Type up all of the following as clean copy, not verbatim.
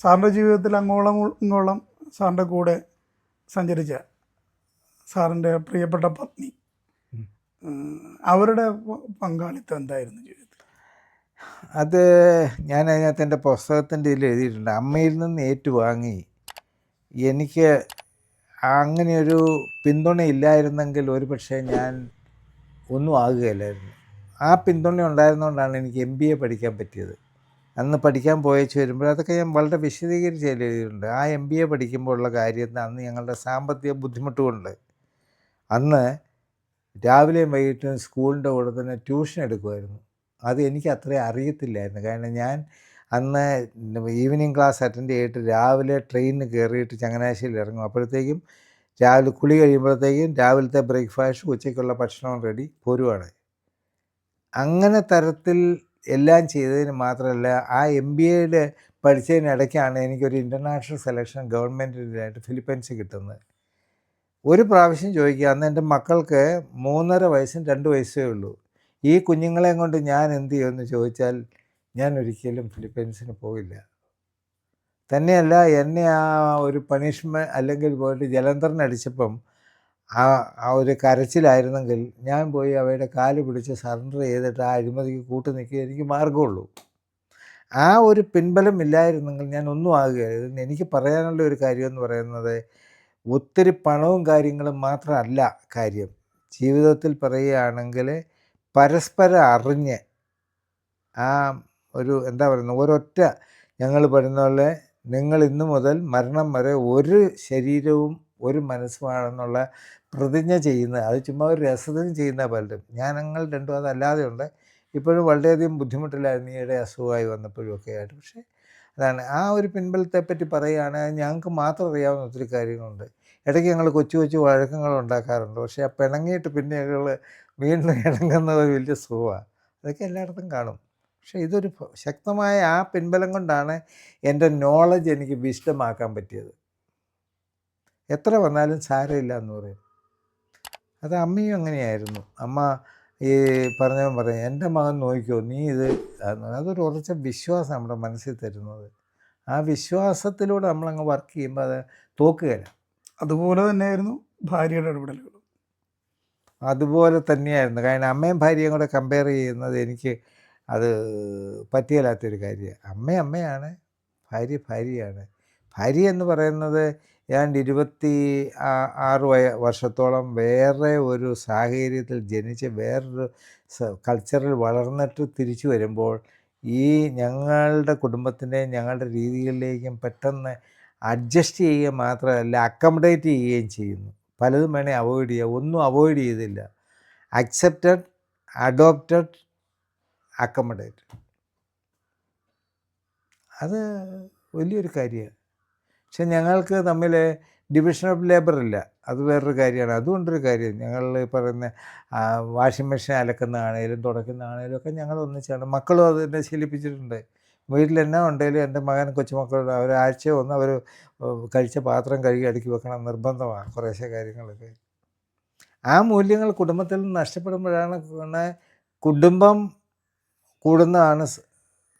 സാറിൻ്റെ ജീവിതത്തിൽ അങ്ങോളം ഇങ്ങോളം സാറിൻ്റെ കൂടെ സഞ്ചരിച്ച സാറിൻ്റെ പ്രിയപ്പെട്ട പത്നി, അവരുടെ പങ്കാളിത്തം എന്തായിരുന്നു ജീവിതത്തിൽ? അത് ഞാൻ അതിനകത്ത് എൻ്റെ പുസ്തകത്തിൻ്റെ ഇതിൽ എഴുതിയിട്ടുണ്ട്. അമ്മയിൽ നിന്ന് ഏറ്റുവാങ്ങി എനിക്ക് അങ്ങനെയൊരു പിന്തുണ ഇല്ലായിരുന്നെങ്കിൽ ഒരു പക്ഷേ ഞാൻ ഒന്നും ആകുകയില്ലായിരുന്നു. ആ പിന്തുണ ഉണ്ടായിരുന്നുകൊണ്ടാണ് എനിക്ക് MBA പഠിക്കാൻ പറ്റിയത്. അന്ന് പഠിക്കാൻ പോയച്ച് വരുമ്പോൾ അതൊക്കെ ഞാൻ വളരെ വിശദീകരിച്ച് എഴുതിയിട്ടുണ്ട്. ആ MBA പഠിക്കുമ്പോൾ ഉള്ള കാര്യം അന്ന് ഞങ്ങളുടെ സാമ്പത്തിക ബുദ്ധിമുട്ട് കൊണ്ട് അന്ന് രാവിലെയും വൈകിട്ടും സ്കൂളിൻ്റെ കൂടെ തന്നെ ട്യൂഷൻ എടുക്കുമായിരുന്നു. അത് എനിക്ക് അത്രയും അറിയത്തില്ലായിരുന്നു. കാരണം ഞാൻ അന്ന് ഈവനിങ് ക്ലാസ് അറ്റൻഡ് ചെയ്തിട്ട് രാവിലെ ട്രെയിനിന് കയറിയിട്ട് ചങ്ങനാശ്ശേരിയിൽ ഇറങ്ങും. അപ്പോഴത്തേക്കും രാവിലെ കുളി കഴിയുമ്പോഴത്തേക്കും രാവിലത്തെ ബ്രേക്ക്ഫാസ്റ്റ്, ഉച്ചയ്ക്കുള്ള ഭക്ഷണം റെഡി, പോരുവാണ്. അങ്ങനെ തരത്തിൽ എല്ലാം ചെയ്തതിന് മാത്രമല്ല, ആ MBAയിൽ പഠിച്ചതിനിടയ്ക്കാണ് എനിക്കൊരു ഇൻ്റർനാഷണൽ സെലക്ഷൻ ഗവൺമെൻറ്റിനായിട്ട് ഫിലിപ്പൈൻസ് കിട്ടുന്നത്. ഒരു പ്രാവശ്യം ചോദിക്കുക, അന്ന് എൻ്റെ മക്കൾക്ക് 3.5 വയസ്സും 2 വയസ്സേ ഉള്ളൂ. ഈ കുഞ്ഞുങ്ങളെയും കൊണ്ട് ഞാൻ എന്ത് ചെയ്യുമെന്ന് ചോദിച്ചാൽ ഞാൻ ഒരിക്കലും ഫിലിപ്പൈൻസിന് പോയില്ല. തന്നെയല്ല, എന്നെ ആ ഒരു പണിഷ്മെൻറ്റ് അല്ലെങ്കിൽ പോയിട്ട് ജലന്ധറിനടിച്ചപ്പം ആ ഒരു കരച്ചിലായിരുന്നെങ്കിൽ ഞാൻ പോയി അവയുടെ കാല് പിടിച്ച് സറണ്ടർ ചെയ്തിട്ട് ആ അഴിമതിക്ക് കൂട്ടു നിൽക്കുക എനിക്ക് മാർഗമുള്ളൂ. ആ ഒരു പിൻബലം ഇല്ലായിരുന്നെങ്കിൽ ഞാൻ ഒന്നും ആകുകയായിരുന്നു. എനിക്ക് പറയാനുള്ള ഒരു കാര്യമെന്ന് പറയുന്നത്, ഒത്തിരി പണവും കാര്യങ്ങളും മാത്രമല്ല കാര്യം. ജീവിതത്തിൽ പറയുകയാണെങ്കിൽ പരസ്പരം അറിഞ്ഞ് ആ ഒരു എന്താ പറയുന്നത്, ഒരൊറ്റ ഞങ്ങൾ പറയുന്ന പോലെ നിങ്ങൾ ഇന്നു മുതൽ മരണം വരെ ഒരു ശരീരവും ഒരു മനസ്സുമാണെന്നുള്ള പ്രതിജ്ഞ ചെയ്യുന്നത്. അത് ചുമ്മാ ഒരു രസത്തിന് ചെയ്യുന്ന പലരും. ഞങ്ങൾ രണ്ടും അതല്ലാതെ ഉണ്ട്. ഇപ്പോഴും വളരെയധികം ബുദ്ധിമുട്ടിലായിരുന്നു ഈയിടെ അസുഖമായി വന്നപ്പോഴും ഒക്കെ ആയിട്ട്. പക്ഷേ അതാണ് ആ ഒരു പിൻബലത്തെപ്പറ്റി പറയുകയാണെങ്കിൽ ഞങ്ങൾക്ക് മാത്രം അറിയാവുന്ന ഒത്തിരി കാര്യങ്ങളുണ്ട്. ഇടയ്ക്ക് ഞങ്ങൾ കൊച്ചു കൊച്ചു വഴക്കങ്ങൾ ഉണ്ടാക്കാറുണ്ട്. പക്ഷേ ആ പിണങ്ങിയിട്ട് പിന്നെ ഞങ്ങൾ വീണ്ടും ഇണങ്ങുന്നത് വലിയ സുഖമാണ്. അതൊക്കെ എല്ലായിടത്തും കാണും. പക്ഷേ ഇതൊരു ശക്തമായ ആ പിൻബലം കൊണ്ടാണ് എൻ്റെ നോളജ് എനിക്ക് വിശദമാക്കാൻ പറ്റിയത്. എത്ര വന്നാലും സാരമില്ല എന്ന് പറയും. അത് അമ്മയും അങ്ങനെയായിരുന്നു. അമ്മ ഈ പറഞ്ഞവൻ പറയും, എൻ്റെ മകൻ നോക്കിക്കോ, നീ ഇത്. അതൊരു ഉറച്ച വിശ്വാസം നമ്മുടെ മനസ്സിൽ തരുന്നത്. ആ വിശ്വാസത്തിലൂടെ നമ്മളങ്ങ് വർക്ക് ചെയ്യുമ്പോൾ അത് തോക്കുകയില്ല. അതുപോലെ തന്നെയായിരുന്നു ഭാര്യയുടെ ഇടപെടലുകൾ. അതുപോലെ തന്നെയായിരുന്നു. കാരണം അമ്മയും ഭാര്യയും കൂടെ കമ്പയർ ചെയ്യുന്നത് എനിക്ക് അത് പറ്റിയല്ലാത്തൊരു കാര്യമാണ്. അമ്മയാണ്, ഭാര്യ ഭാര്യയാണ്. ഭാര്യ എന്ന് പറയുന്നത് ഏതാണ്ട് 26 വർഷത്തോളം വേറെ ഒരു സാഹചര്യത്തിൽ ജനിച്ച് വേറൊരു കൾച്ചറിൽ വളർന്നിട്ട് തിരിച്ചു വരുമ്പോൾ ഈ ഞങ്ങളുടെ കുടുംബത്തിൻ്റെയും ഞങ്ങളുടെ രീതികളിലേക്കും പെട്ടെന്ന് അഡ്ജസ്റ്റ് ചെയ്യുക മാത്രമല്ല, അക്കമഡേറ്റ് ചെയ്യുകയും ചെയ്യുന്നു. പലതും വേണേൽ അവോയ്ഡ് ചെയ്യുക, ഒന്നും അവോയ്ഡ് ചെയ്തില്ല. Accepted, adopted, accommodate. അത് വലിയൊരു കാര്യമാണ്. പക്ഷെ ഞങ്ങൾക്ക് തമ്മിൽ ഡിവിഷൻ ഓഫ് ലേബർ ഇല്ല. അത് വേറൊരു കാര്യമാണ്. അതുകൊണ്ടൊരു കാര്യം, ഞങ്ങൾ പറയുന്ന വാഷിംഗ് മെഷീൻ അലക്കുന്നതാണേലും തുടയ്ക്കുന്നതാണേലും ഒക്കെ ഞങ്ങൾ ഒന്നിച്ചാണ്. മക്കളും അത് എന്നെ ശീലിപ്പിച്ചിട്ടുണ്ട്. വീട്ടിൽ എന്നാ ഉണ്ടെങ്കിലും എൻ്റെ മകൻ കൊച്ചുമക്കളുടെ ഒരാഴ്ച ഒന്ന് അവർ കഴിച്ച പാത്രം കഴുകി അടുക്കി വെക്കണം, നിർബന്ധമാണ് കുറേശ്ശെ കാര്യങ്ങളൊക്കെ. ആ മൂല്യങ്ങൾ കുടുംബത്തിൽ നിന്ന് നഷ്ടപ്പെടുമ്പോഴാണ് കുടുംബം കൂടുന്നതാണ്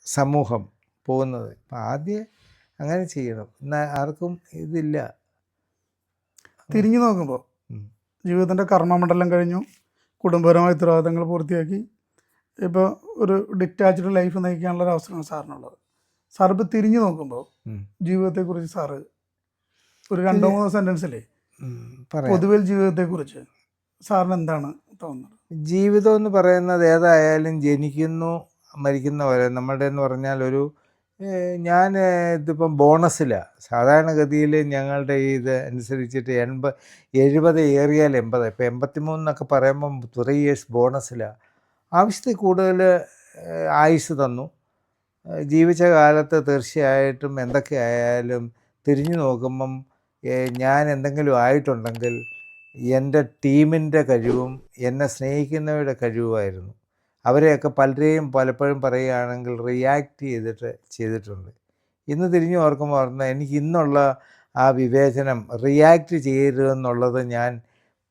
സമൂഹം പോകുന്നത്. അപ്പം ആദ്യം അങ്ങനെ ചെയ്യണം. എന്നാൽ ആർക്കും ഇതില്ല. തിരിഞ്ഞു നോക്കുമ്പോൾ ജീവിതത്തിൻ്റെ കർമ്മമണ്ഡലം കഴിഞ്ഞു, കുടുംബപരമായ ഉത്തരവാദിത്തങ്ങൾ പൂർത്തിയാക്കി, ഇപ്പോൾ ഒരു ഡിറ്റാച്ച്ഡ് ലൈഫ് നയിക്കാനുള്ള ഒരു അവസരമാണ് സാറിനുള്ളത്. സാർ ഇപ്പോൾ തിരിഞ്ഞു നോക്കുമ്പോൾ ജീവിതത്തെക്കുറിച്ച് സാറ് ഒരു 2-3 സെൻറ്റൻസിലേ പൊതുവെ ജീവിതത്തെക്കുറിച്ച് സാറിന് എന്താണ് തോന്നുന്നത്? ജീവിതം എന്ന് പറയുന്നത് ഏതായാലും ജനിക്കുന്നു മരിക്കുന്ന പോലെ. നമ്മളുടെ എന്ന് പറഞ്ഞാൽ ഞാൻ ഇതിപ്പം ബോണസിലാണ്. സാധാരണഗതിയിൽ ഞങ്ങളുടെ ഇത് അനുസരിച്ചിട്ട് 70 ഏറിയാൽ 80. ഇപ്പോൾ 83 എന്നൊക്കെ പറയുമ്പം 3 ഇയേഴ്സ് ബോണസിലാണ്. ആവശ്യത്തിൽ കൂടുതൽ ആയുസ് തന്നു. ജീവിച്ച കാലത്ത് തീർച്ചയായിട്ടും എന്തൊക്കെ ആയാലും തിരിഞ്ഞു നോക്കുമ്പം ഞാൻ എന്തെങ്കിലും ആയിട്ടുണ്ടെങ്കിൽ എൻ്റെ ടീമിൻ്റെ കഴിവും എന്നെ സ്നേഹിക്കുന്നവരുടെ കഴിവുമായിരുന്നു. അവരെയൊക്കെ പലരെയും പലപ്പോഴും പറയുകയാണെങ്കിൽ റിയാക്ട് ചെയ്തിട്ടുണ്ട്. ഇന്ന് തിരിഞ്ഞു ഓർക്കുമ്പോൾ പറഞ്ഞാൽ എനിക്ക് ഇന്നുള്ള ആ വിവേചനം റിയാക്ട് ചെയ്യരുതെന്നുള്ളത് ഞാൻ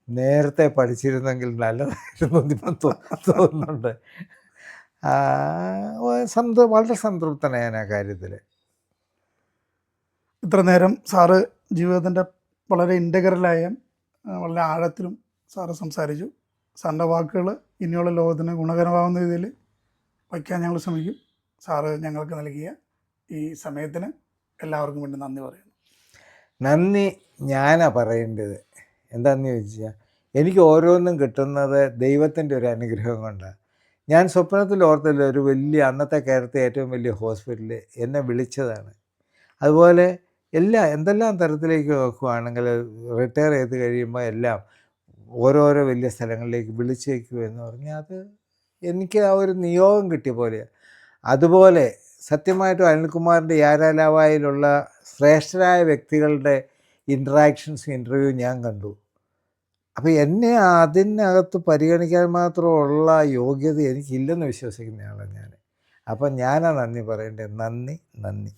നേരത്തെ പഠിച്ചിരുന്നെങ്കിൽ നല്ലതായിരുന്നു ഇപ്പം തോന്നുന്നുണ്ട്. വളരെ സംതൃപ്തനാണ് ഞാൻ ആ കാര്യത്തിൽ. ഇത്ര നേരം സാറ് ജീവിതത്തിൻ്റെ വളരെ ഇൻ്റഗ്രലായ വളരെ ആഴത്തിലും സാറ് സംസാരിച്ചു. സാറിൻ്റെ വാക്കുകൾ ഇനിയുള്ള ലോകത്തിന് ഗുണകരമാവുന്ന രീതിയിൽ വയ്ക്കാൻ ഞങ്ങൾ ശ്രമിക്കും. സാറ് ഞങ്ങൾക്ക് നൽകിയ ഈ സമയത്തിന് എല്ലാവർക്കും വേണ്ടി നന്ദി പറയുന്നു. നന്ദി ഞാനാ പറയേണ്ടത്. എന്താണെന്ന് ചോദിച്ചാൽ, എനിക്ക് ഓരോന്നും കിട്ടുന്നത് ദൈവത്തിൻ്റെ ഒരു അനുഗ്രഹം കൊണ്ടാണ്. ഞാൻ സ്വപ്നത്തിൽ ഓർത്തില്ല ഒരു വലിയ അന്നത്തെ കേരളത്തെ ഏറ്റവും വലിയ ഹോസ്പിറ്റലിൽ എന്നെ വിളിച്ചതാണ്. അതുപോലെ എന്തെല്ലാം തരത്തിലേക്ക് നോക്കുകയാണെങ്കിൽ റിട്ടയർ ചെയ്ത് കഴിയുമ്പോൾ എല്ലാം ഓരോരോ വലിയ സ്ഥലങ്ങളിലേക്ക് വിളിച്ചേക്കൂ എന്ന് പറഞ്ഞാൽ അത് എനിക്ക് ആ ഒരു നിയോഗം കിട്ടിയ പോലെയാണ്. അതുപോലെ സത്യമായിട്ടും അനിൽകുമാറിൻ്റെ യാരാലാവായിലുള്ള ശ്രേഷ്ഠരായ വ്യക്തികളുടെ ഇൻട്രാക്ഷൻസ് ഇൻ്റർവ്യൂ ഞാൻ കണ്ടു. അപ്പോൾ എന്നെ അതിനകത്ത് പരിഗണിക്കാൻ മാത്രമുള്ള യോഗ്യത എനിക്കില്ലെന്ന് വിശ്വസിക്കുന്നയാളാണ് ഞാൻ. അപ്പം ഞാനാ നന്ദി പറയേണ്ടത്. നന്ദി.